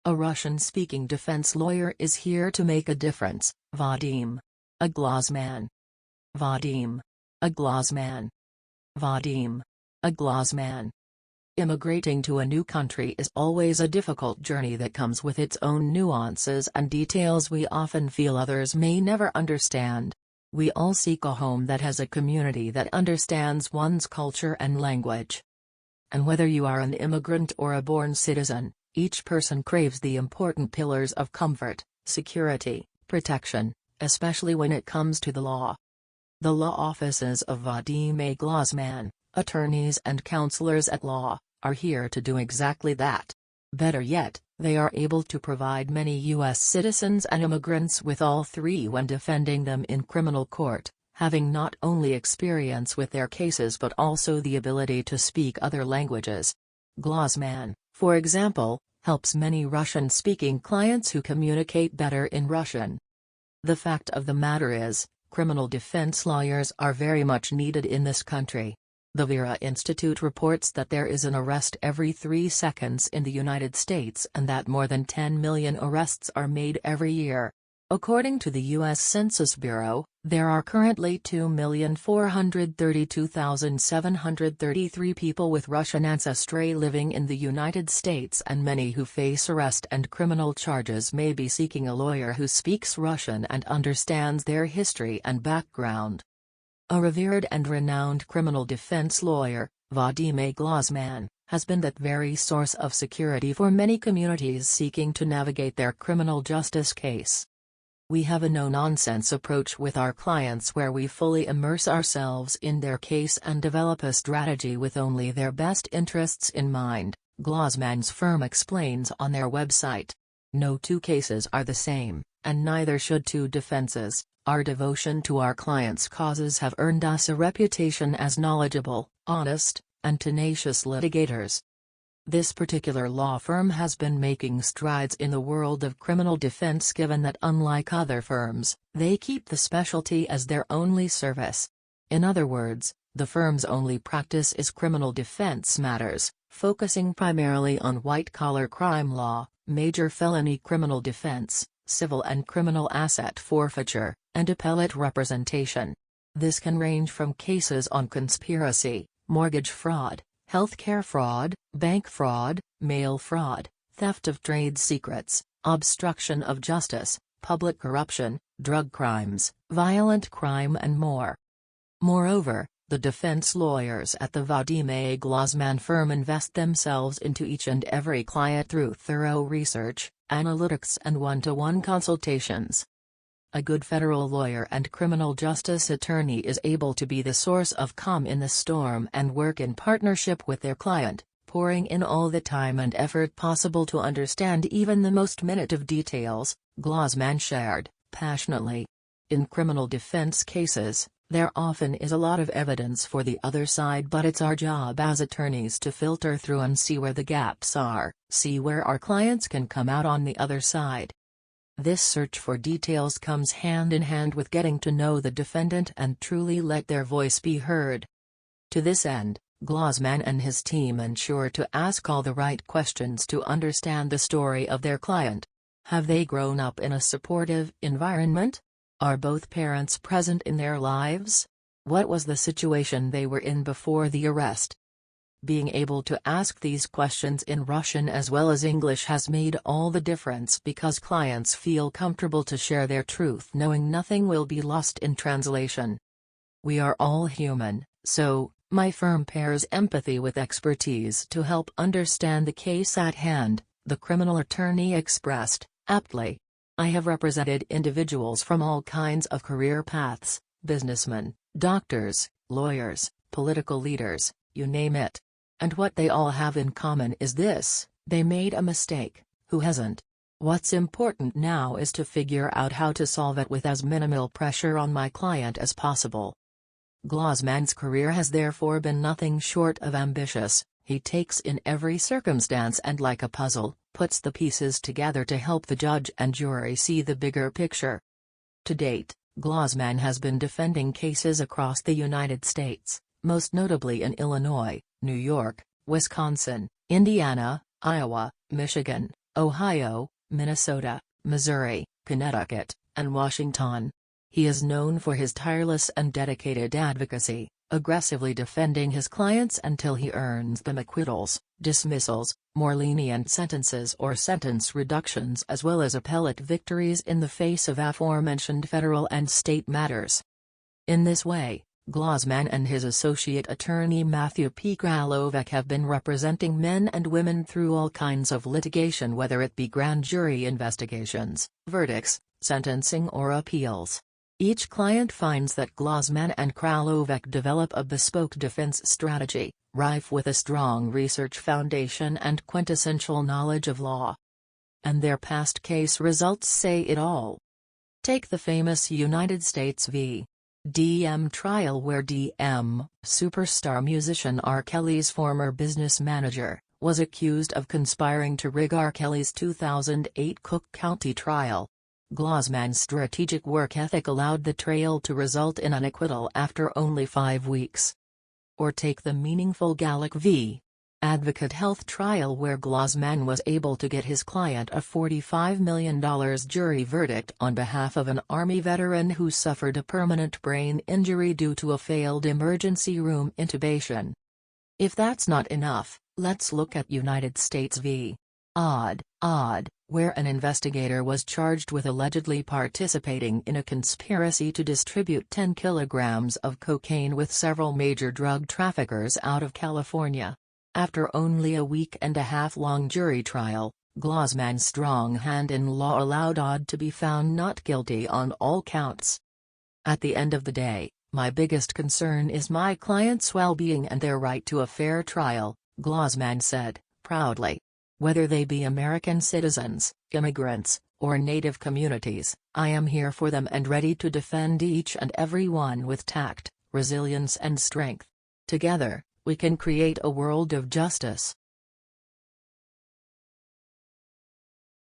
A Russian-speaking defense lawyer is here to make a difference. Vadim. A Glozman. Vadim. A Glozman. Vadim. A Glozman. Immigrating to a new country is always a difficult journey that comes with its own nuances and details we often feel others may never understand. We all seek a home that has a community that understands one's culture and language. And whether you are an immigrant or a born citizen, each person craves the important pillars of comfort, security, protection, especially when it comes to the law. The law offices of Vadim A. Glozman, attorneys and counselors at law, are here to do exactly that. Better yet, they are able to provide many U.S. citizens and immigrants with all three when defending them in criminal court, having not only experience with their cases but also the ability to speak other languages. Glozman, for example, helps many Russian-speaking clients who communicate better in Russian. The fact of the matter is, criminal defense lawyers are very much needed in this country. The Vera Institute reports that there is an arrest every 3 seconds in the United States and that more than 10 million arrests are made every year. According to the U.S. Census Bureau, there are currently 2,432,733 people with Russian ancestry living in the United States, and many who face arrest and criminal charges may be seeking a lawyer who speaks Russian and understands their history and background. A revered and renowned criminal defense lawyer, Vadim A. Glozman, has been that very source of security for many communities seeking to navigate their criminal justice case. We have a no-nonsense approach with our clients where we fully immerse ourselves in their case and develop a strategy with only their best interests in mind, Glozman's firm explains on their website. No two cases are the same, and neither should two defenses. Our devotion to our clients' causes have earned us a reputation as knowledgeable, honest, and tenacious litigators. This particular law firm has been making strides in the world of criminal defense given that unlike other firms, they keep the specialty as their only service. In other words, the firm's only practice is criminal defense matters, focusing primarily on white-collar crime law, major felony criminal defense, civil and criminal asset forfeiture, and appellate representation. This can range from cases on conspiracy, mortgage fraud, healthcare fraud, bank fraud, mail fraud, theft of trade secrets, obstruction of justice, public corruption, drug crimes, violent crime and more. Moreover, the defense lawyers at the Vadim A. Glozman firm invest themselves into each and every client through thorough research, analytics and one-to-one consultations. A good federal lawyer and criminal justice attorney is able to be the source of calm in the storm and work in partnership with their client, pouring in all the time and effort possible to understand even the most minute of details, Glozman shared, passionately. In criminal defense cases, there often is a lot of evidence for the other side, but it's our job as attorneys to filter through and see where the gaps are, see where our clients can come out on the other side. This search for details comes hand in hand with getting to know the defendant and truly let their voice be heard. To this end, Glozman and his team ensure to ask all the right questions to understand the story of their client. Have they grown up in a supportive environment? Are both parents present in their lives? What was the situation they were in before the arrest? Being able to ask these questions in Russian as well as English has made all the difference because clients feel comfortable to share their truth knowing nothing will be lost in translation. We are all human, so, my firm pairs empathy with expertise to help understand the case at hand, the criminal attorney expressed, aptly. I have represented individuals from all kinds of career paths, businessmen, doctors, lawyers, political leaders, you name it. And what they all have in common is this: they made a mistake. Who hasn't? What's important now is to figure out how to solve it with as minimal pressure on my client as possible. Glozman's career has therefore been nothing short of ambitious. He takes in every circumstance and, like a puzzle, puts the pieces together to help the judge and jury see the bigger picture. To date, Glozman has been defending cases across the United States, most notably in Illinois, New York, Wisconsin, Indiana, Iowa, Michigan, Ohio, Minnesota, Missouri, Connecticut, and Washington. He is known for his tireless and dedicated advocacy, aggressively defending his clients until he earns them acquittals, dismissals, more lenient sentences or sentence reductions, as well as appellate victories in the face of aforementioned federal and state matters. In this way, Glozman and his associate attorney Matthew P. Kralovic have been representing men and women through all kinds of litigation, whether it be grand jury investigations, verdicts, sentencing or appeals. Each client finds that Glozman and Kralovic develop a bespoke defense strategy, rife with a strong research foundation and quintessential knowledge of law. And their past case results say it all. Take the famous United States v. DM trial, where DM, superstar musician R. Kelly's former business manager, was accused of conspiring to rig R. Kelly's 2008 Cook County trial. Glozman's strategic work ethic allowed the trial to result in an acquittal after only 5 weeks. Or take the meaningful Gallic v. Advocate Health trial, where Glozman was able to get his client a $45 million jury verdict on behalf of an Army veteran who suffered a permanent brain injury due to a failed emergency room intubation. If that's not enough, let's look at United States v. Odd, where an investigator was charged with allegedly participating in a conspiracy to distribute 10 kilograms of cocaine with several major drug traffickers out of California. After only a week-and-a-half-long jury trial, Glozman's strong hand in law allowed Odd to be found not guilty on all counts. At the end of the day, my biggest concern is my client's well-being and their right to a fair trial, Glozman said, proudly. Whether they be American citizens, immigrants, or native communities, I am here for them and ready to defend each and every one with tact, resilience and strength. Together, we can create a world of justice.